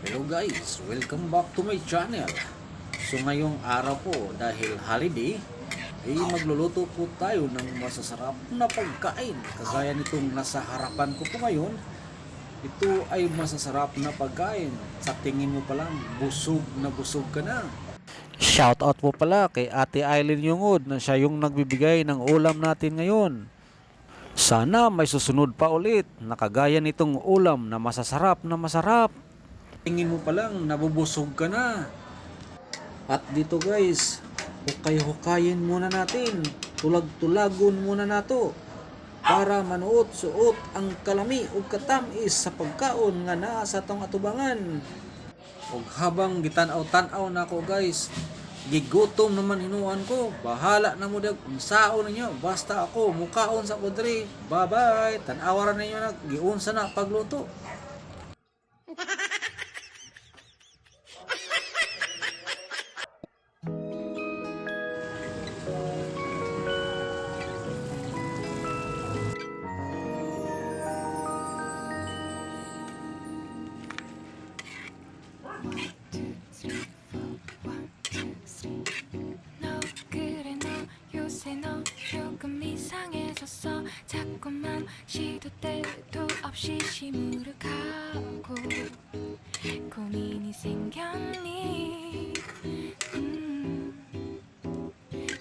Hello guys, welcome back to my channel. So ngayong araw po dahil holiday ay magluluto po tayo ng masasarap na pagkain. Kagaya nitong nasa harapan ko po ngayon, ito ay masasarap na pagkain. Sa tingin mo pa lang, busog na busog ka na. Shoutout po pala kay Ate Aileen Yungod na siya yung nagbibigay ng ulam natin ngayon. Sana may susunod pa ulit na kagaya nitong ulam na masasarap na masarap. Tingin mo pa lang, nabubusog ka na. At dito guys, hukay-hukayin muna natin. Tulag-tulagon muna nato. Para manuot suot ang kalami o katamis sa pagkaon nga naa sa tong atubangan. Ug habang gitanaw-tanaw na ako guys, gigutom naman hinuan ko. Bahala na mo dag unsaon ninyo. Basta ako mukaon sa podre. Bye-bye. Tanawaran ninyo na giunsa na pagluto. 조금 이상해졌어. 자꾸만 시도 때도 없이 시무룩하고 고민이 생겼니.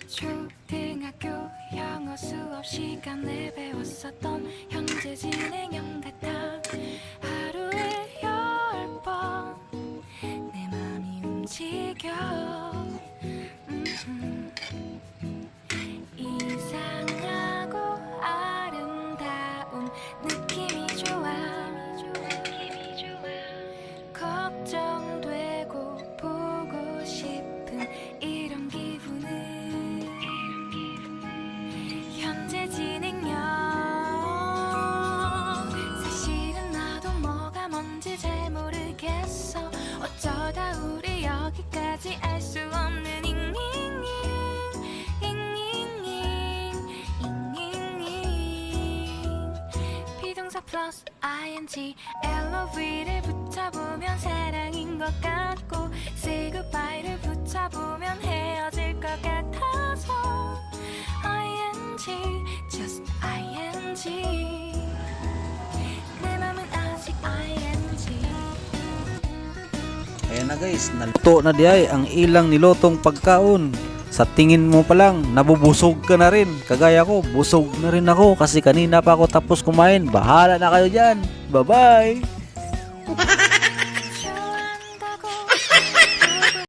초등학교 영어 수업 시간에 배웠었던 현재 진행형 같아. 하루에 10번 내 맘이 움직여. 이상하고 아름다운 느낌이 좋아. 걱정되고 보고 싶은 이런 기분은 현재 진행형. 사실은 나도 뭐가 뭔지 잘 모르겠어. 어쩌다 우리 여기까지 알 수 없는 플러스 ing LOV를 붙여보면 사랑인 것 같고 say goodbye를 붙여보면 헤어질 것 같아서 ing just ing 내 맘은 아직 ing. Ayan na guys, naluto na diay ang ilang nilotong pagkaon. Sa tingin mo pa lang, nabubusog ka na rin. Kagaya ko, busog na rin ako kasi kanina pa ako tapos kumain. Bahala na kayo dyan. Bye-bye!